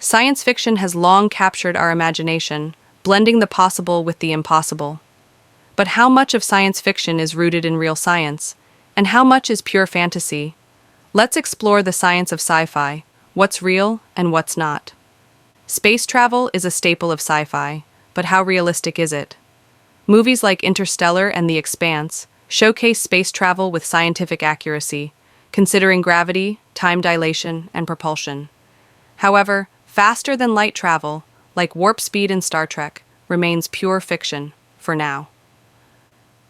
Science fiction has long captured our imagination, blending the possible with the impossible. But how much of science fiction is rooted in real science? And how much is pure fantasy? Let's explore the science of sci-fi, what's real and what's not. Space travel is a staple of sci-fi, but how realistic is it? Movies like Interstellar and The Expanse showcase space travel with scientific accuracy, considering gravity, time dilation, and propulsion. However, faster-than-light travel, like warp speed in Star Trek, remains pure fiction, for now.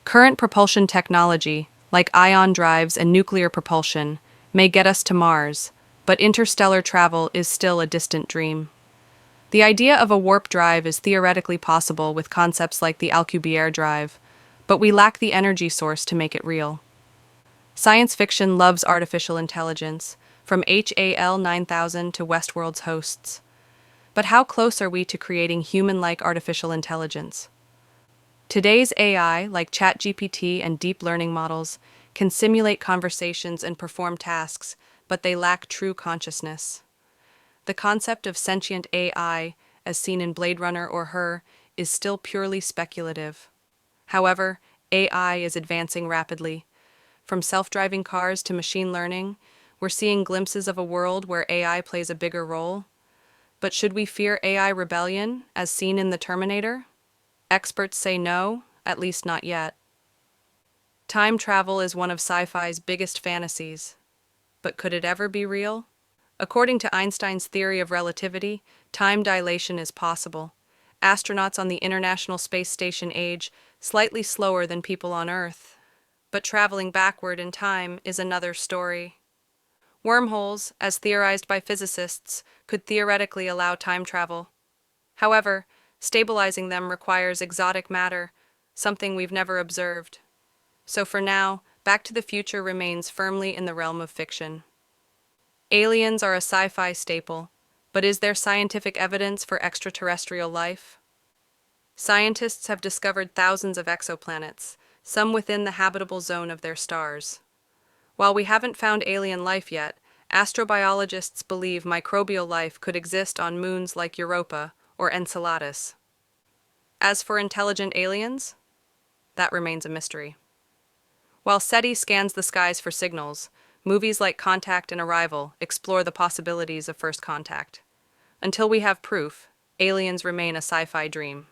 Current propulsion technology, like ion drives and nuclear propulsion, may get us to Mars, but interstellar travel is still a distant dream. The idea of a warp drive is theoretically possible with concepts like the Alcubierre drive, but we lack the energy source to make it real. Science fiction loves artificial intelligence, from HAL 9000 to Westworld's hosts. But how close are we to creating human-like artificial intelligence? Today's AI, like ChatGPT and deep learning models, can simulate conversations and perform tasks, but they lack true consciousness. The concept of sentient AI, as seen in Blade Runner or Her, is still purely speculative. However, AI is advancing rapidly. From self-driving cars to machine learning, we're seeing glimpses of a world where AI plays a bigger role. But should we fear AI rebellion, as seen in the Terminator? Experts say no, at least not yet. Time travel is one of sci-fi's biggest fantasies. But could it ever be real? According to Einstein's theory of relativity, time dilation is possible. Astronauts on the International Space Station age slightly slower than people on Earth. But traveling backward in time is another story. Wormholes, as theorized by physicists, could theoretically allow time travel. However, stabilizing them requires exotic matter, something we've never observed. So for now, Back to the Future remains firmly in the realm of fiction. Aliens are a sci-fi staple, but is there scientific evidence for extraterrestrial life? Scientists have discovered thousands of exoplanets, some within the habitable zone of their stars. While we haven't found alien life yet, astrobiologists believe microbial life could exist on moons like Europa or Enceladus. As for intelligent aliens, that remains a mystery. While SETI scans the skies for signals, movies like Contact and Arrival explore the possibilities of first contact. Until we have proof, aliens remain a sci-fi dream.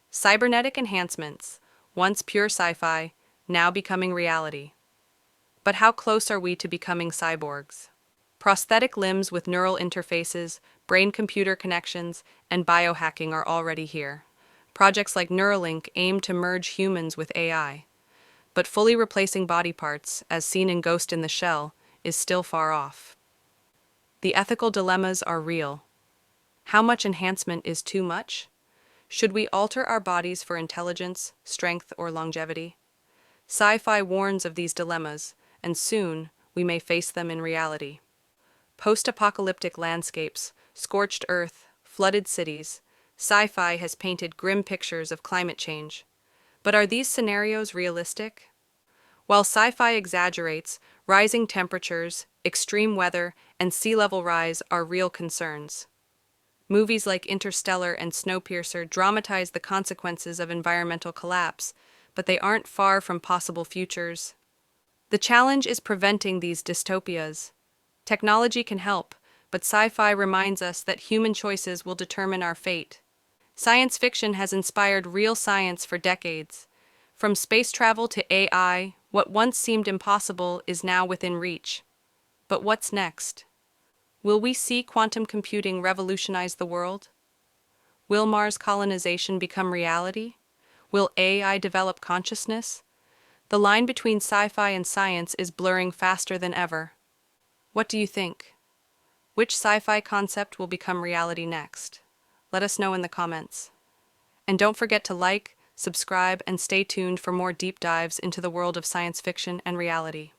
Cybernetic enhancements, once pure sci-fi, now becoming reality. But how close are we to becoming cyborgs? Prosthetic limbs with neural interfaces, brain-computer connections, and biohacking are already here. Projects like Neuralink aim to merge humans with AI. But fully replacing body parts, as seen in Ghost in the Shell, is still far off. The ethical dilemmas are real. How much enhancement is too much? Should we alter our bodies for intelligence, strength, or longevity? Sci-fi warns of these dilemmas, and soon we may face them in reality. Post-apocalyptic landscapes, scorched earth, flooded cities, sci-fi has painted grim pictures of climate change. But are these scenarios realistic? While sci-fi exaggerates, rising temperatures, extreme weather, and sea level rise are real concerns. Movies like Interstellar and Snowpiercer dramatize the consequences of environmental collapse, but they aren't far from possible futures. The challenge is preventing these dystopias. Technology can help, but sci-fi reminds us that human choices will determine our fate. Science fiction has inspired real science for decades. From space travel to AI, what once seemed impossible is now within reach. But what's next? Will we see quantum computing revolutionize the world? Will Mars colonization become reality? Will AI develop consciousness? The line between sci-fi and science is blurring faster than ever. What do you think? Which sci-fi concept will become reality next? Let us know in the comments. And don't forget to like, subscribe, and stay tuned for more deep dives into the world of science fiction and reality.